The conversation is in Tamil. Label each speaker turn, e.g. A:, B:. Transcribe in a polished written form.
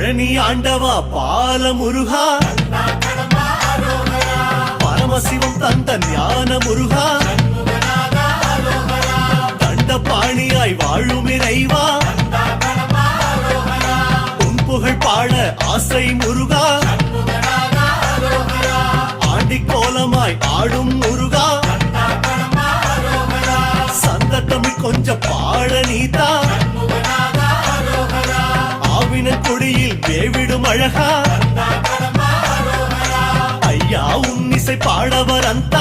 A: பழனி ஆண்டவா பால முருகா, பரமசிவம் தந்த ஞான முருகா, தண்டபாணியாய் வாழும் இறைவா, உன் புகழ் பாட ஆசை முருகா, ஆண்டி கோலமாய் ஆடும் முருகா, சந்த தமிழ் கொஞ்சம் பாட நீதா, ஆவின கொடியில் வேவிடும் அழகா, ஐயா உன்னிசை பாடவர் அந்த